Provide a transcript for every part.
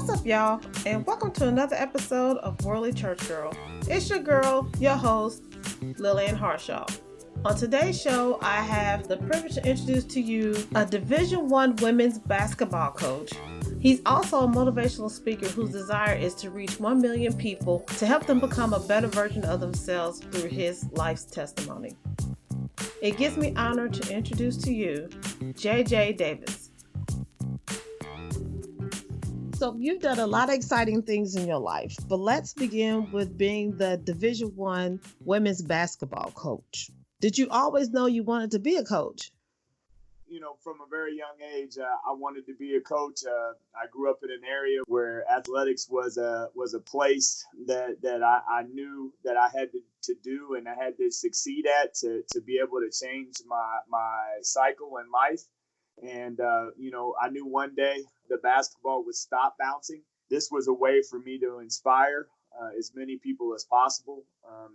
What's up, y'all? And welcome to another episode of Worldly Church Girl. It's your girl, your host, Lillian Harshaw. On today's show, I have the privilege to introduce to you a Division I women's basketball coach. He's also a motivational speaker whose desire is to reach 1 million people to help them become a better version of themselves through his life's testimony. It gives me honor to introduce to you JJ Davis. So you've done a lot of exciting things in your life, but let's begin with being the Division I women's basketball coach. Did you always know you wanted to be a coach? You know, from a very young age, I wanted to be a coach. I grew up in an area where athletics was a place that I knew that I had to do and I had to succeed at to be able to change my cycle in life. And, I knew one day the basketball would stop bouncing. This was a way for me to inspire as many people as possible.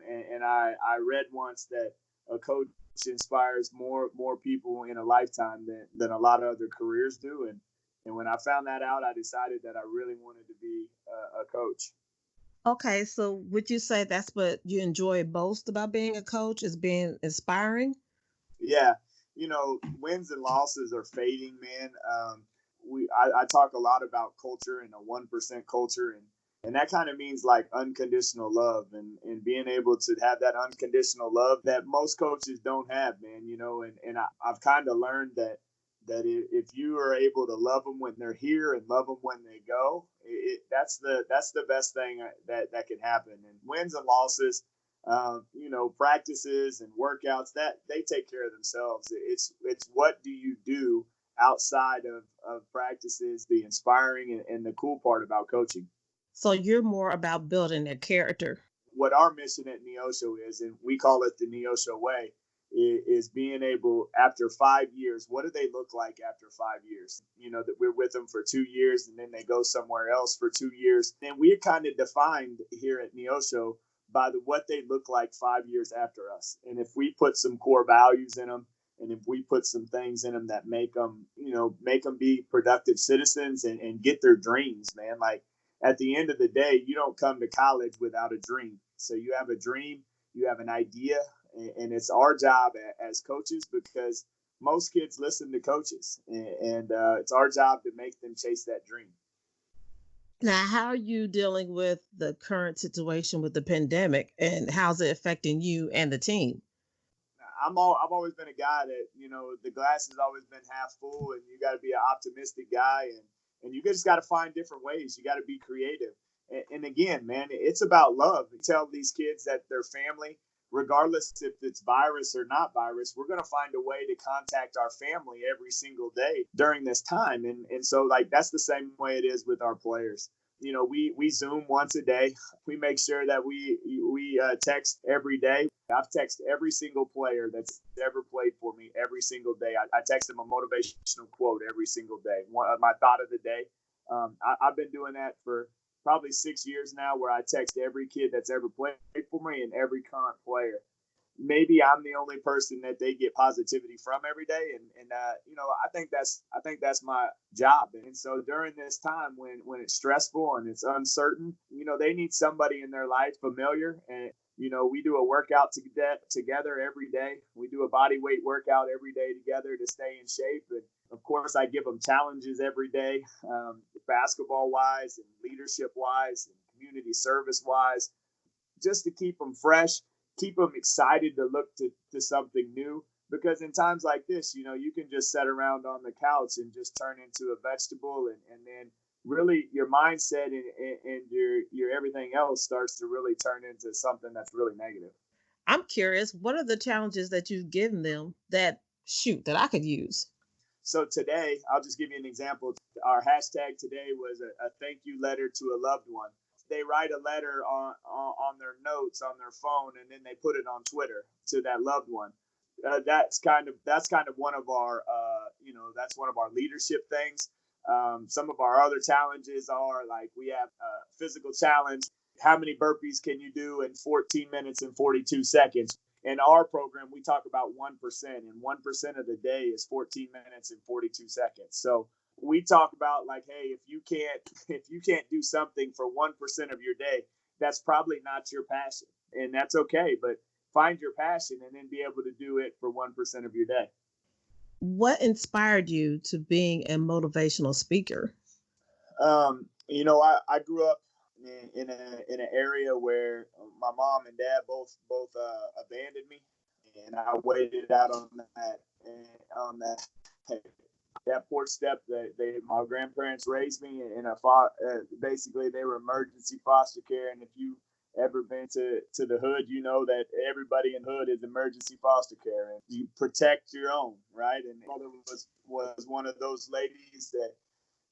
And I read once that a coach inspires more people in a lifetime than a lot of other careers do. And when I found that out, I decided that I really wanted to be a coach. Okay, so would you say that's what you enjoy most about being a coach, is being inspiring? Yeah. Wins and losses are fading, man. I talk a lot about culture and a 1% culture, and that kind of means like unconditional love and being able to have that unconditional love that most coaches don't have, man. I've kind of learned that if you are able to love them when they're here and love them when they go, that's the best thing that can happen. And wins and losses, practices and workouts, that they take care of themselves. It's what do you do outside of practices, the inspiring and the cool part about coaching. So you're more about building their character. What our mission at Neosho is, and we call it the Neosho way, is being able, after 5 years, what do they look like after 5 years? That we're with them for 2 years and then they go somewhere else for 2 years. And we're kind of defined here at Neosho by what they look like 5 years after us. And if we put some core values in them, and if we put some things in them that make them be productive citizens and get their dreams, man. Like at the end of the day, you don't come to college without a dream. So you have a dream, you have an idea, and it's our job as coaches, because most kids listen to coaches, and it's our job to make them chase that dream. Now, how are you dealing with the current situation with the pandemic, and how's it affecting you and the team? I've always been a guy that, the glass has always been half full, and you got to be an optimistic guy, and you just got to find different ways. You got to be creative. And again, man, it's about love. You tell these kids that their family, regardless if it's virus or not virus, we're going to find a way to contact our family every single day during this time. And so, like, that's the same way it is with our players. We Zoom once a day. We make sure that we text every day. I've texted every single player that's ever played for me every single day. I text them a motivational quote every single day, my thought of the day. I've been doing that for probably 6 years now, where I text every kid that's ever played for me and every current player. Maybe I'm the only person that they get positivity from every day, and I think that's my job. And so during this time when it's stressful and it's uncertain, they need somebody in their life familiar. And we do a workout together every day. We do a body weight workout every day together to stay in shape. And of course, I give them challenges every day, basketball wise and leadership wise and community service wise, just to keep them fresh, keep them excited to look to something new. Because in times like this, you can just sit around on the couch and just turn into a vegetable, and then really your mindset and your everything else starts to really turn into something that's really negative. I'm curious, what are the challenges that you've given them that I could use? So today, I'll just give you an example. Our hashtag today was a thank you letter to a loved one. They write a letter on their notes on their phone, and then they put it on Twitter to that loved one. That's kind of one of our that's one of our leadership things. Some of our other challenges are, like, we have a physical challenge. How many burpees can you do in 14 minutes and 42 seconds? In our program, we talk about 1%, and 1% of the day is 14 minutes and 42 seconds. So we talk about like, hey, if you can't do something for 1% of your day, that's probably not your passion, and that's okay. But find your passion and then be able to do it for 1% of your day. What inspired you to being a motivational speaker? I grew up in an area where my mom and dad both abandoned me, and I waited out on that porch step that my grandparents raised me in basically they were emergency foster care. And if you ever been to the hood, you know that everybody in hood is emergency foster care, and you protect your own, right? And mother was one of those ladies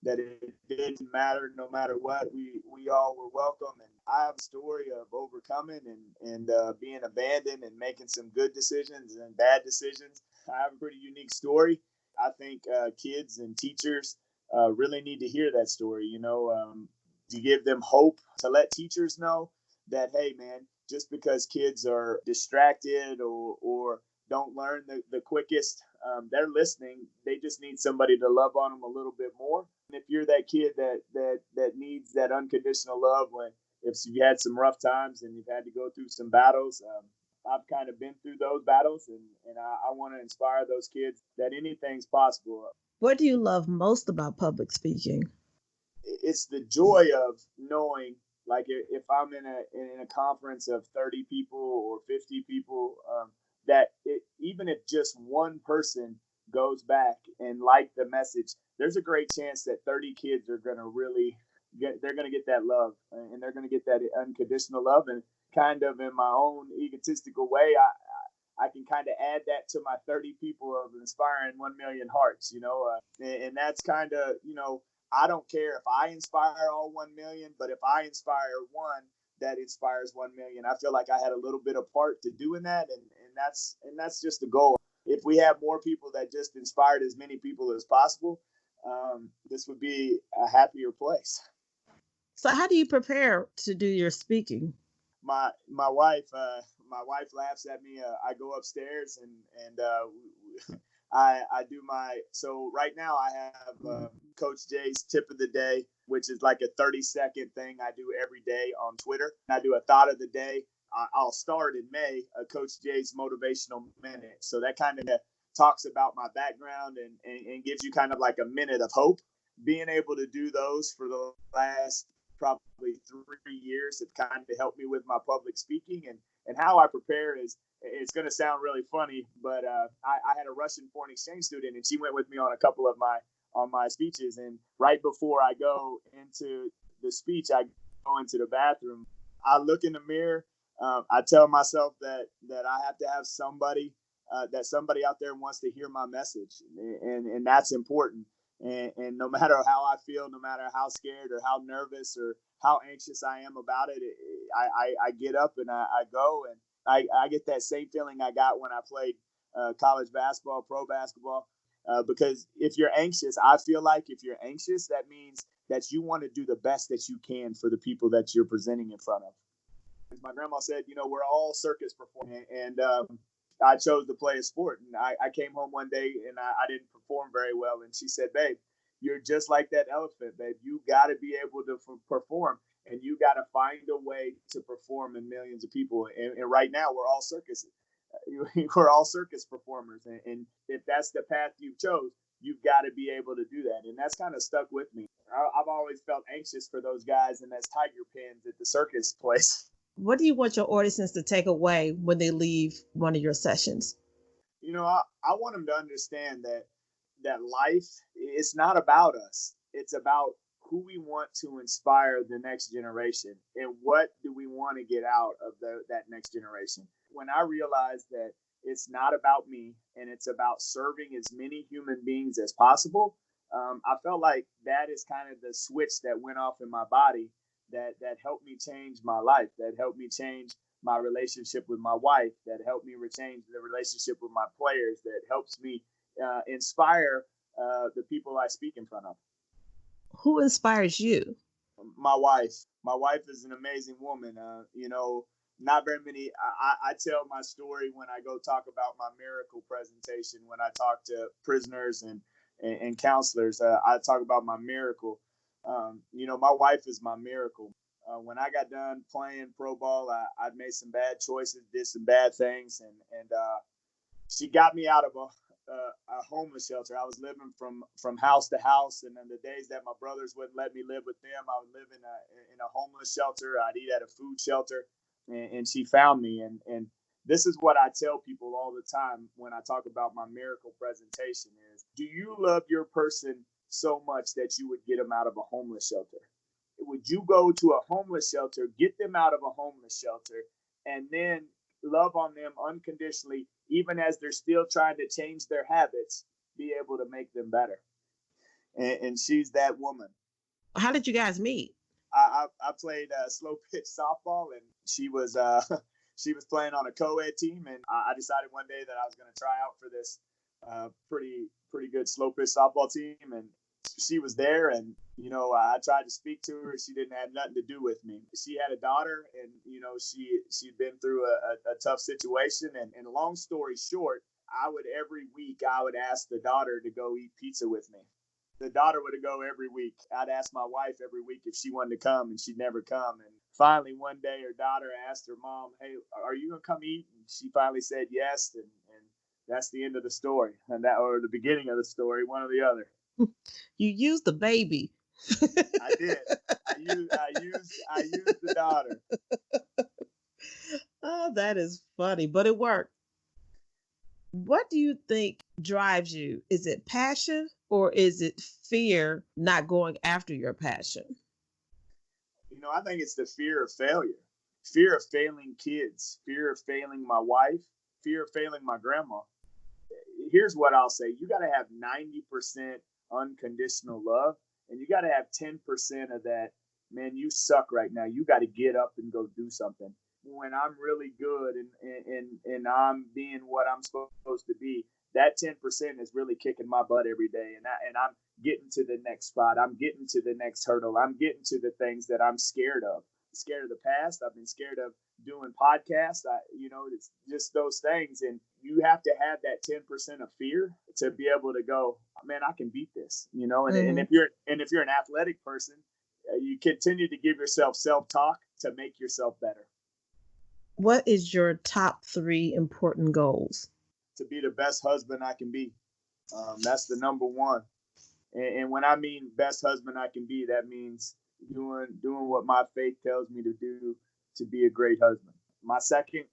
that it didn't matter. No matter what, we all were welcome. And I have a story of overcoming and being abandoned and making some good decisions and bad decisions. I have a pretty unique story. I think kids and teachers really need to hear that story, to give them hope, to let teachers know that, hey, man, just because kids are distracted or don't learn the quickest, they're listening. They just need somebody to love on them a little bit more. And if you're that kid that needs that unconditional love if you had some rough times and you've had to go through some battles, I've kind of been through those battles, and I want to inspire those kids that anything's possible. What do you love most about public speaking? It's the joy of knowing, like, if I'm in a conference of 30 people or 50 people, even if just one person goes back and like the message, there's a great chance that 30 kids are going to really they're going to get that love, and they're going to get that unconditional love. And kind of in my own egotistical way, I can kind of add that to my 30 people of inspiring 1 million hearts, and that's kind of, I don't care if I inspire all 1 million, but if I inspire one that inspires 1 million, I feel like I had a little bit of part to doing that. And that's just the goal. If we have more people that just inspired as many people as possible, this would be a happier place. So, how do you prepare to do your speaking? My wife laughs at me. I go upstairs and I do so right now I have Coach Jay's tip of the day, which is like a 30-second thing I do every day on Twitter. I do a thought of the day. I'll start in May, Coach Jay's motivational minute. So that kind of talks about my background and gives you kind of like a minute of hope. Being able to do those for the last probably 3 years have kind of helped me with my public speaking. And how I prepare is, it's going to sound really funny, but I had a Russian foreign exchange student, and she went with me on a couple of my speeches. And right before I go into the speech, I go into the bathroom. I look in the mirror. I tell myself that I have to have somebody that somebody out there wants to hear my message, and that's important. And no matter how I feel, no matter how scared or how nervous or how anxious I am about it, I get up and I go, and I get that same feeling I got when I played college basketball, pro basketball. Because if you're anxious, I feel like if you're anxious, that means that you want to do the best that you can for the people that you're presenting in front of. As my grandma said, we're all circus performers, and I chose to play a sport. And I came home one day and I didn't perform very well. And she said, babe, you're just like that elephant, babe. You got to be able to perform, and you got to find a way to perform in millions of people. And right now we're all circus. We're all circus performers. And if that's the path you chose, you've got to be able to do that. And that's kind of stuck with me. I've always felt anxious for those guys in those tiger pins at the circus place. What do you want your audience to take away when they leave one of your sessions? I want them to understand that life, it's not about us. It's about who we want to inspire the next generation, and what do we want to get out of that next generation. When I realized that it's not about me and it's about serving as many human beings as possible, I felt like that is kind of the switch that went off in my body that helped me change my life, that helped me change my relationship with my wife, that helped me change the relationship with my players, that helps me inspire the people I speak in front of. Who inspires you? My wife. My wife is an amazing woman. Not very many. I tell my story when I go talk about my miracle presentation, when I talk to prisoners and counselors. I talk about my miracle. My wife is my miracle. When I got done playing pro ball, I'd made some bad choices, did some bad things, and she got me out of a homeless shelter. I was living from house to house, and then the days that my brothers wouldn't let me live with them, I would live in a homeless shelter. I'd eat at a food shelter, and she found me. And this is what I tell people all the time when I talk about my miracle presentation is, do you love your person so much that you would get them out of a homeless shelter? Would you go to a homeless shelter, get them out of a homeless shelter, and then love on them unconditionally, even as they're still trying to change their habits, be able to make them better? And she's that woman. How did you guys meet? I played slow pitch softball, and she was she was playing on a co-ed team, and I decided one day that I was going to try out for this pretty good slow pitch softball team, and she was there, and I tried to speak to her. She didn't have nothing to do with me. She had a daughter, and she'd been through a tough situation, and long story short, every week I would ask the daughter to go eat pizza with me. The daughter would go every week. I'd ask my wife every week if she wanted to come, and she'd never come. And finally, one day, her daughter asked her mom, "Hey, are you gonna come eat?" And she finally said yes, and that's the end of the story, or the beginning of the story, one or the other. You used the baby. I did. I used the daughter. Oh, that is funny, but it worked. What do you think drives you? Is it passion or is it fear not going after your passion? I think it's the fear of failure, fear of failing kids, fear of failing my wife, fear of failing my grandma. Here's what I'll say. You got to have 90% unconditional love, and you got to have 10% of that, man, you suck right now. You got to get up and go do something. When I'm really good and I'm being what I'm supposed to be, that 10% is really kicking my butt every day. And I'm getting to the next spot. I'm getting to the next hurdle. I'm getting to the things that I'm scared of. Scared of the past. I've been scared of doing podcasts. It's just those things. And you have to have that 10% of fear to be able to go, man, I can beat this, and if you're an athletic person, you continue to give yourself self-talk to make yourself better. What is your top 3 important goals? To be the best husband I can be. That's the number one. And when I mean best husband I can be, that means doing what my faith tells me to do to be a great husband. My second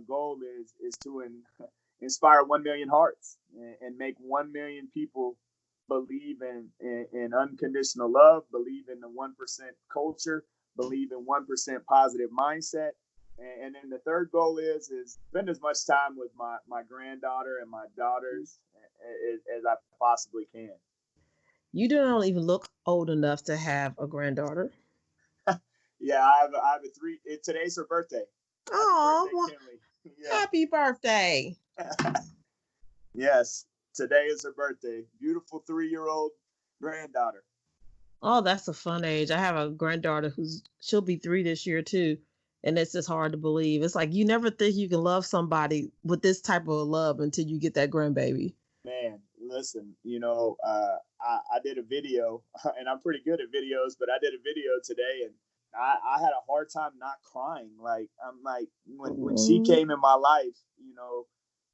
goal is to inspire 1 million hearts and make 1 million people believe in unconditional love, believe in the 1% culture, believe in 1% positive mindset. And then the third goal is spend as much time with my granddaughter and my daughters as I possibly can. You don't even look old enough to have a granddaughter. Yeah, I have a 3. Today's her birthday. Oh, happy birthday. Yes, today is her birthday. Beautiful 3-year-old granddaughter. Oh, that's a fun age. I have a granddaughter she'll be 3 this year too. And it's just hard to believe. It's like you never think you can love somebody with this type of love until you get that grandbaby. Man, listen, I did a video, and I'm pretty good at videos, but I did a video today, and I had a hard time not crying. Like, I'm like, when she came in my life,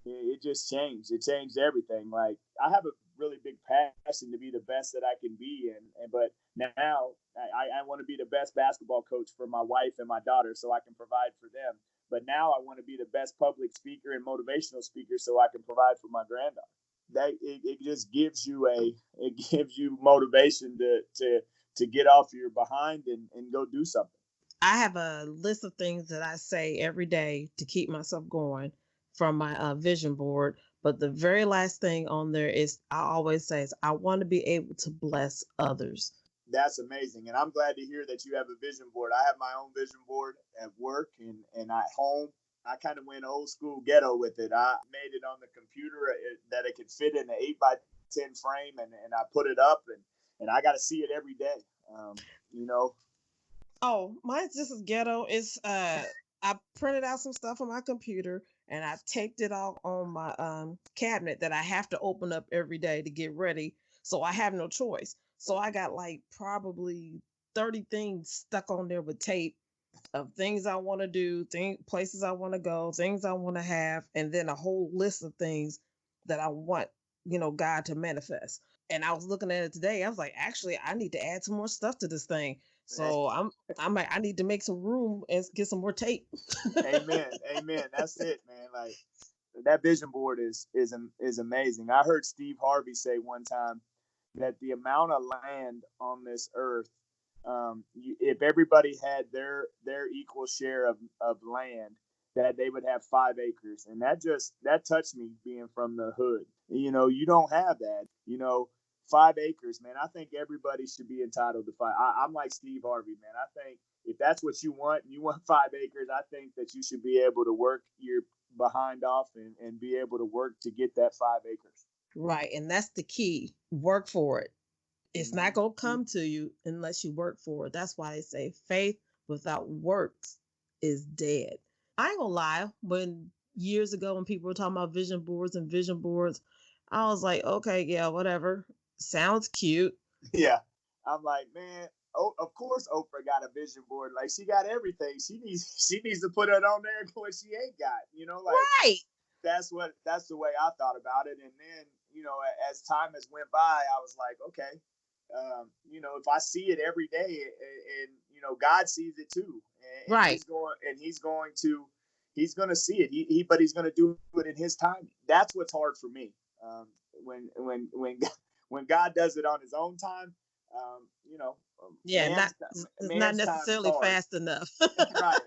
it just changed. It changed everything. Like, I have a really big passion to be the best that I can be, but now I want to be the best basketball coach for my wife and my daughter so I can provide for them. But now I want to be the best public speaker and motivational speaker so I can provide for my granddaughter. That it just gives you motivation to get off your behind and go do something. I have a list of things that I say every day to keep myself going from my vision board. But the very last thing on there is I always say is I want to be able to bless others. That's amazing. And I'm glad to hear that you have a vision board. I have my own vision board at work and at home. I kind of went old school ghetto with it. I made it on the computer that it could fit in an 8x10 frame, and I put it up, and I got to see it every day. Oh, mine's just as ghetto. It's I printed out some stuff on my computer, and I taped it all on my cabinet that I have to open up every day to get ready. So I have no choice. So I got like probably 30 things stuck on there with tape of things I want to do, places I want to go, things I want to have, and then a whole list of things that I want, God to manifest. And I was looking at it today. I was like, actually, I need to add some more stuff to this thing. So I need to make some room and get some more tape. Amen. Amen. That's it, man. Like that vision board is amazing. I heard Steve Harvey say one time that the amount of land on this earth, if everybody had their equal share of land, that they would have 5 acres, and that touched me being from the hood. You don't have that. 5 acres, man. I think everybody should be entitled to five. I'm like Steve Harvey, man. I think if that's what you want, and you want 5 acres, I think that you should be able to work your behind off and be able to work to get that 5 acres. Right. And that's the key. Work for it. It's not going to come to you unless you work for it. That's why they say faith without works is dead. I ain't gonna lie. When years ago, when people were talking about vision boards, I was like, okay, yeah, whatever. Sounds cute. Yeah. I'm like, man, of course Oprah got a vision board. Like she got everything. She needs to put it on there what she ain't got. Like right. That's the way I thought about it. And then, as time has went by, I was like, okay, if I see it every day and God sees it too. And right. He's going to see it. But he's going to do it in his time. That's what's hard for me. When God does it on his own time, yeah, not necessarily fast enough. Right.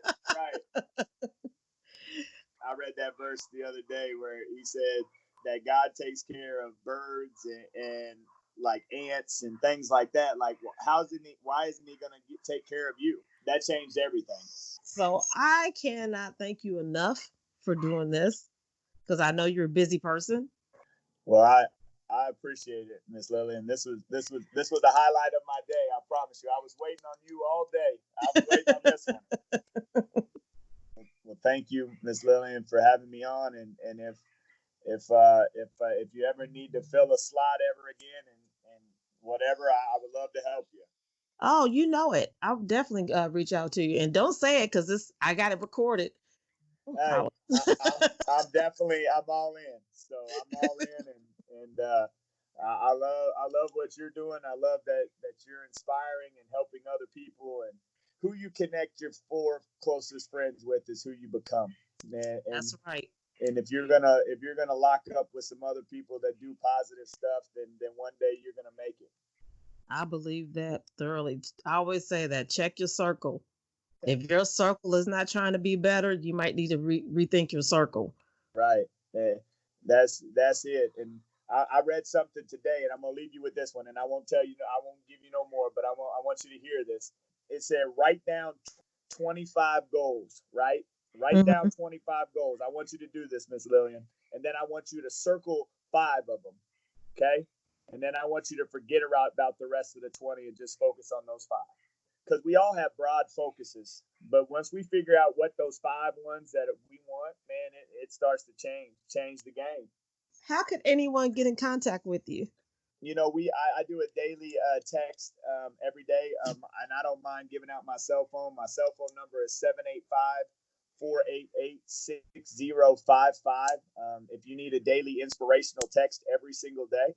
I read that verse the other day where he said that God takes care of birds and like ants and things like that. Like, why isn't he going to take care of you? That changed everything. So I cannot thank you enough for doing this, because I know you're a busy person. Well, I appreciate it, Miss Lillian. This was the highlight of my day. I promise you. I was waiting on you all day. I was waiting on this one. Well, thank you, Miss Lillian, for having me on. And if you ever need to fill a slot ever again and whatever, I would love to help you. Oh, you know it. I'll definitely reach out to you, and don't say it because I got it recorded. Hey, I'm all in. So I'm all in, and I love what you're doing. I love that you're inspiring and helping other people, and who you connect your 4 closest friends with is who you become. And that's right. And if you're gonna lock up with some other people that do positive stuff, then one day you're gonna make it. I believe that thoroughly. I always say that check your circle. If your circle is not trying to be better, you might need to rethink your circle. Right. That's it. And I read something today, and I'm gonna leave you with this one. And I won't give you no more, but I want you to hear this. It said write down 25 goals. Right. Write down 25 goals. I want you to do this, Miss Lillian, and then I want you to circle 5 of them. Okay. And then I want you to forget about the rest of the 20 and just focus on those 5. Because we all have broad focuses, but once we figure out what those 5 ones that we want, man, it starts to change the game. How could anyone get in contact with you? I do a daily text every day, and I don't mind giving out my cell phone. My cell phone number is 785-488-6055. If you need a daily inspirational text every single day,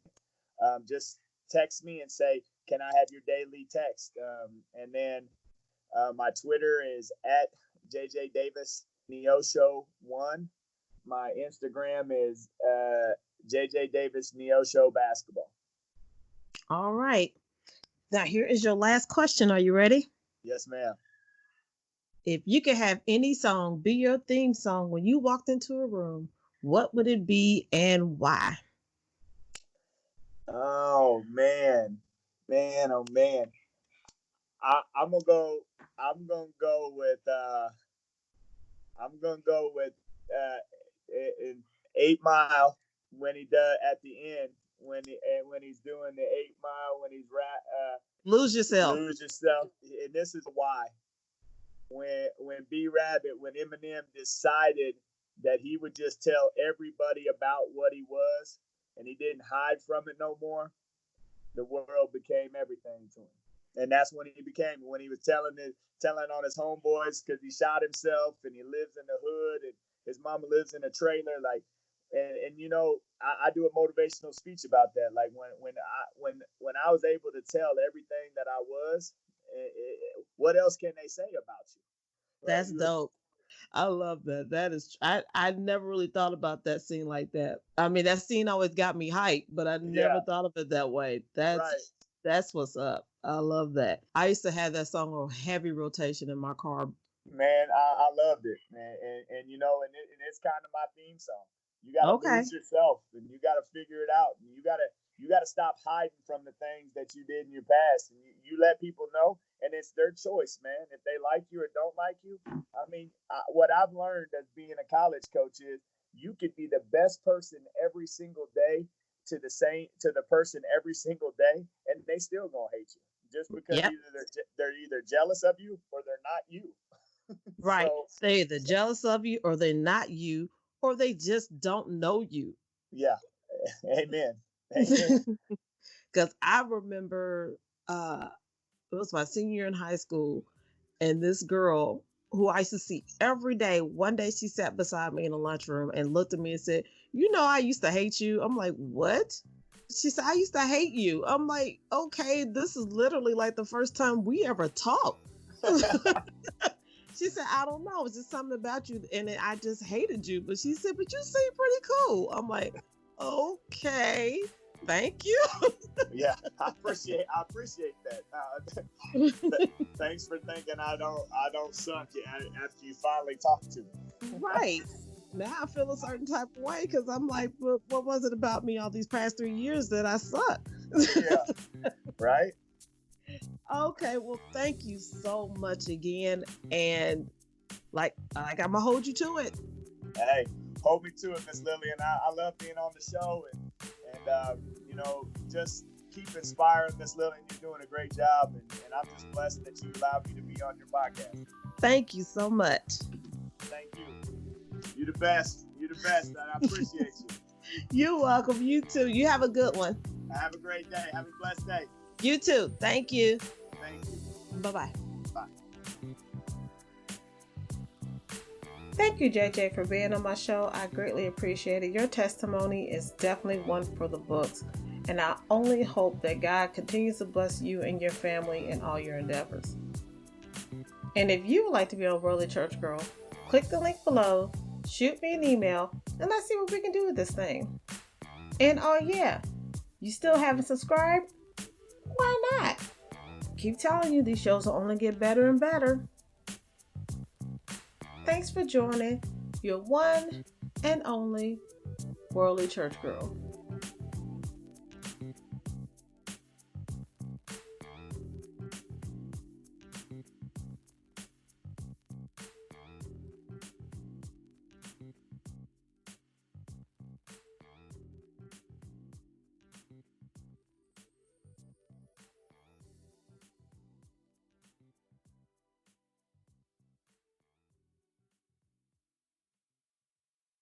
just text me and say, can I have your daily text? And then my Twitter is at JJ Davis Neosho 1. My Instagram is JJ Davis Neosho Basketball. All right. Now here is your last question. Are you ready? Yes, ma'am. If you could have any song be your theme song when you walked into a room, what would it be and why? Oh man. Oh man. I'm gonna go with in 8 Mile when he does at the end when he's doing the 8 Mile when he's lose yourself. And this is why when B Rabbit when Eminem decided that he would just tell everybody about what he was, and he didn't hide from it no more, the world became everything to him. And that's when he was telling on his homeboys because he shot himself and he lives in the hood and his mama lives in a trailer. Like, and you know, I do a motivational speech about that. Like when I was able to tell everything that I was, what else can they say about you? Right? That's dope. I love that. That is, I never really thought about that scene like that. I mean, that scene always got me hyped, but I Yeah, never thought of it that way. right. That's what's up. I love that. I used to have that song on heavy rotation in my car. Man, I loved it, man, and you know, and it's kind of my theme song. You got to Okay. lose yourself, and you got to figure it out, and you got to stop hiding from the things that you did in your past, and you let people know, and it's their choice, man. If they like you or don't like you, I mean, what I've learned as being a college coach is you could be the best person every single day to the person every single day, and they still gonna hate you just because Yep. either they're either jealous of you or they're not you. Right. So They're either jealous of you or they're not you or they just don't know you. yeah, amen, amen. Because I remember it was my senior year in high school, and this girl who I used to see every day, one day she sat beside me in the lunchroom and looked at me and said, "You know, I used to hate you." I'm like, "What?" She said, "I used to hate you." I'm like, "Okay, this is literally like the first time we ever talked." She said, "I don't know. It's just something about you. And I just hated you." But she said, "But you seem pretty cool." I'm like, "Okay, thank you." Yeah, I appreciate that. Thanks for thinking I don't suck after you finally talk to me. Right. Now I feel a certain type of way because I'm like, what was it about me all these past 3 years that I suck? Yeah, right. Okay, well, thank you so much again. And like I'm going to hold you to it. Hey, hold me to it, Miss Lillian. I love being on the show, and you know, just keep inspiring, Miss Lillian. You're doing a great job, and I'm just blessed that you allowed me to be on your podcast. Thank you so much. Thank you. You're the best. You're the best, and I appreciate you. You're welcome. You too. You have a good one. Have a great day. Have a blessed day. You too. Thank you. Thank you. Bye-bye. Bye. Thank you, JJ, for being on my show. I greatly appreciate it. Your testimony is definitely one for the books. And I only hope that God continues to bless you and your family in all your endeavors. And if you would like to be on Worldly Church Girl, click the link below, shoot me an email, and let's see what we can do with this thing. And oh yeah, you still haven't subscribed? Why not? Keep telling you, these shows will only get better and better. Thanks for joining your one and only Worldly Church Girl.